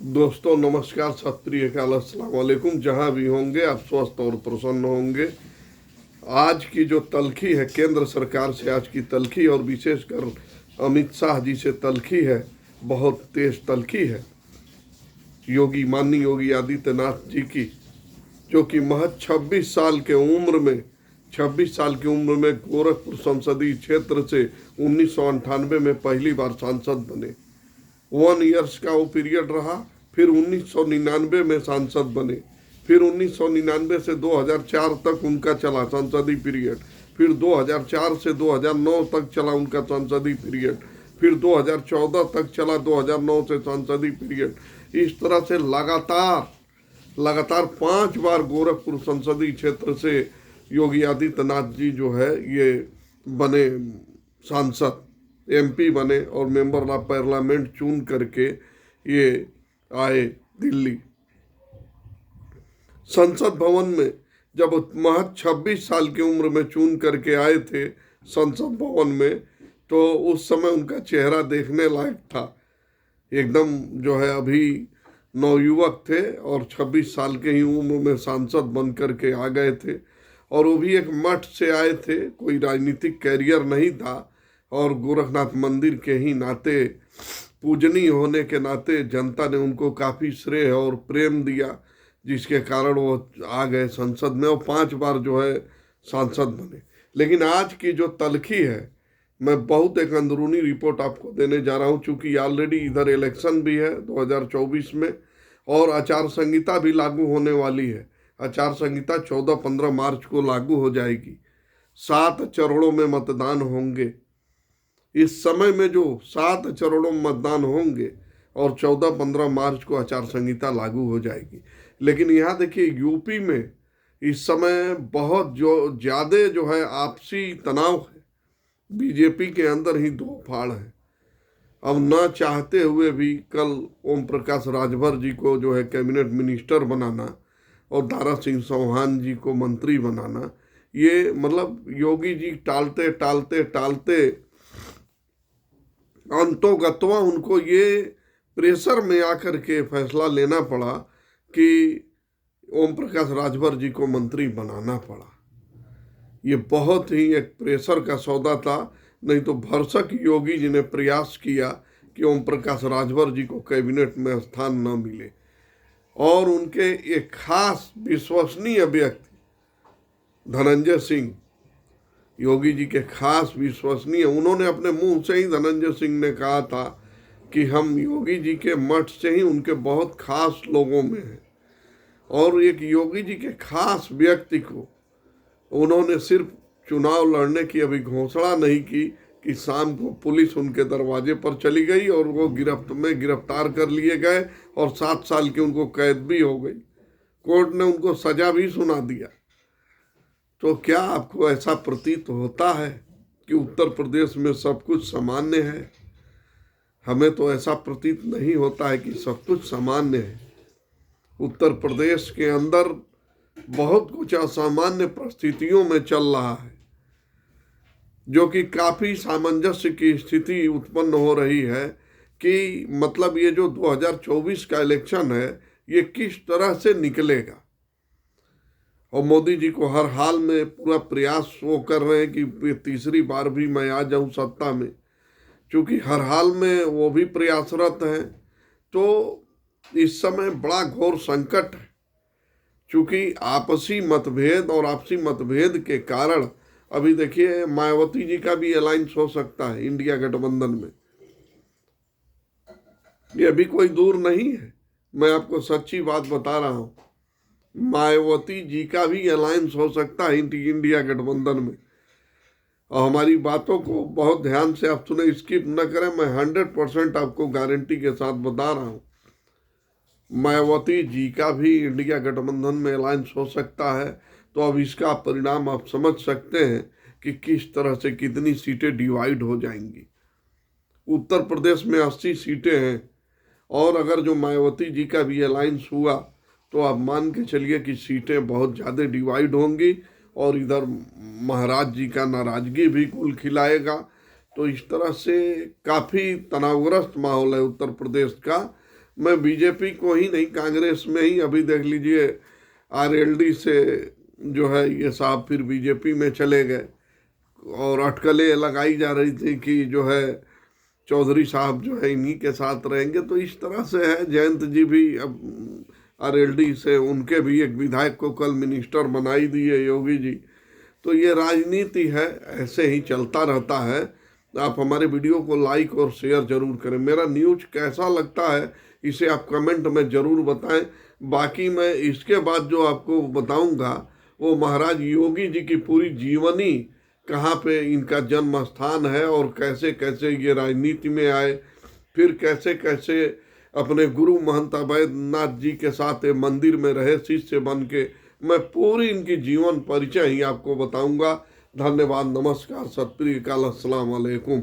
दोस्तों नमस्कार, सत श्री अकाल, अस्सलाम वालेकुम। जहाँ भी होंगे आप स्वस्थ और प्रसन्न होंगे। आज की जो तलखी है केंद्र सरकार से, आज की तलखी और विशेषकर अमित शाह जी से तलखी है, बहुत तेज तलखी है माननीय योगी आदित्यनाथ जी की, जो कि महज 26 साल की उम्र में गोरखपुर संसदीय क्षेत्र से 1998 में पहली बार सांसद बने। 1 ईयर्स का वो पीरियड रहा। फिर 1999 में सांसद बने। फिर 1999 से 2004 तक उनका चला संसदीय पीरियड। फिर 2004 से 2009 तक चला उनका संसदीय पीरियड। फिर 2014 तक चला 2009 से संसदीय पीरियड। इस तरह से लगातार 5 बार गोरखपुर संसदीय क्षेत्र से योगी आदित्यनाथ जी जो है ये बने सांसद, एमपी बने और मेंबर ऑफ पार्लियामेंट चुन करके ये आए दिल्ली संसद भवन में। जब महज 26 साल की उम्र में चुन करके आए थे संसद भवन में, तो उस समय उनका चेहरा देखने लायक था। एकदम जो है अभी नवयुवक थे और 26 साल के ही उम्र में सांसद बन करके आ गए थे। और वो भी एक मठ से आए थे, कोई राजनीतिक कैरियर नहीं था। और गोरखनाथ मंदिर के ही नाते, पूजनीय होने के नाते जनता ने उनको काफ़ी श्रेय और प्रेम दिया, जिसके कारण वो आ गए संसद में और 5 बार जो है सांसद बने। लेकिन आज की जो तलखी है, मैं बहुत एक अंदरूनी रिपोर्ट आपको देने जा रहा हूँ, चूँकि ऑलरेडी इधर इलेक्शन भी है 2024 में और आचार संहिता भी लागू होने वाली है। आचार संहिता 14-15 मार्च को लागू हो जाएगी। 7 चरणों में मतदान होंगे। इस समय में जो 7 चरणों में मतदान होंगे और 14-15 मार्च को आचार संहिता लागू हो जाएगी। लेकिन यहाँ देखिए यूपी में इस समय बहुत जो ज़्यादा जो है आपसी तनाव है। बीजेपी के अंदर ही 2 फाड़ है। अब न चाहते हुए भी कल ओम प्रकाश राजभर जी को जो है कैबिनेट मिनिस्टर बनाना और दारा सिंह चौहान जी को मंत्री बनाना, ये मतलब योगी जी टालते टालते टालते अंतोगत्वा उनको ये प्रेशर में आकर के फैसला लेना पड़ा कि ओम प्रकाश राजभर जी को मंत्री बनाना पड़ा। ये बहुत ही एक प्रेशर का सौदा था। नहीं तो भरसक योगी जी ने प्रयास किया कि ओम प्रकाश राजभर जी को कैबिनेट में स्थान न मिले। और उनके एक खास विश्वसनीय व्यक्ति धनंजय सिंह, योगी जी के खास विश्वसनीय, उन्होंने अपने मुंह से ही धनंजय सिंह ने कहा था कि हम योगी जी के मठ से ही उनके बहुत खास लोगों में हैं। और एक योगी जी के खास व्यक्ति को उन्होंने सिर्फ चुनाव लड़ने की अभी घोषणा नहीं की कि शाम को पुलिस उनके दरवाजे पर चली गई और वो गिरफ्तार कर लिए गए और 7 साल की उनको कैद भी हो गई। कोर्ट ने उनको सजा भी सुना दिया। तो क्या आपको ऐसा प्रतीत होता है कि उत्तर प्रदेश में सब कुछ सामान्य है? हमें तो ऐसा प्रतीत नहीं होता है कि सब कुछ सामान्य है। उत्तर प्रदेश के अंदर बहुत कुछ असामान्य परिस्थितियों में चल रहा है, जो कि काफ़ी सामंजस्य की स्थिति उत्पन्न हो रही है कि मतलब ये जो 2024 का इलेक्शन है ये किस तरह से निकलेगा। और मोदी जी को हर हाल में पूरा प्रयास वो कर रहे हैं कि तीसरी बार भी मैं आ जाऊं सत्ता में, क्योंकि हर हाल में वो भी प्रयासरत हैं। तो इस समय बड़ा घोर संकट है, क्योंकि आपसी मतभेद के कारण अभी देखिए मायावती जी का भी अलायंस हो सकता है इंडिया गठबंधन में। ये अभी कोई दूर नहीं है, मैं आपको सच्ची बात बता रहा हूँ। मायावती जी का भी अलायंस हो सकता है इंडिया गठबंधन में। और हमारी बातों को बहुत ध्यान से आप सुने, स्किप न करें। मैं 100% आपको गारंटी के साथ बता रहा हूँ, मायावती जी का भी इंडिया गठबंधन में अलायंस हो सकता है। तो अब इसका परिणाम आप समझ सकते हैं कि किस तरह से कितनी सीटें डिवाइड हो जाएंगी। उत्तर प्रदेश में 80 सीटें हैं और अगर जो मायावती जी का भी अलायंस हुआ तो आप मान के चलिए कि सीटें बहुत ज़्यादा डिवाइड होंगी और इधर महाराज जी का नाराजगी भी कुल खिलाएगा। तो इस तरह से काफ़ी तनावग्रस्त माहौल है उत्तर प्रदेश का। मैं बीजेपी को ही नहीं, कांग्रेस में ही अभी देख लीजिए आरएलडी से जो है ये साहब फिर बीजेपी में चले गए, और अटकलें लगाई जा रही थी कि जो है चौधरी साहब जो है इन्हीं के साथ रहेंगे। तो इस तरह से है, जयंत जी भी अब आरएलडी से, उनके भी एक विधायक को कल मिनिस्टर बनाई दिए योगी जी। तो ये राजनीति है, ऐसे ही चलता रहता है। आप हमारे वीडियो को लाइक और शेयर जरूर करें। मेरा न्यूज़ कैसा लगता है इसे आप कमेंट में ज़रूर बताएं। बाकी मैं इसके बाद जो आपको बताऊंगा वो महाराज योगी जी की पूरी जीवनी, कहाँ पे इनका जन्म स्थान है और कैसे कैसे ये राजनीति में आए, फिर कैसे कैसे अपने गुरु महंत अवैधनाथ जी के साथ मंदिर में रहे शिष्य बन के, मैं पूरी इनकी जीवन परिचय ही आपको बताऊंगा। धन्यवाद, नमस्कार, सत श्री अकाल, अस्सलाम वालेकुम।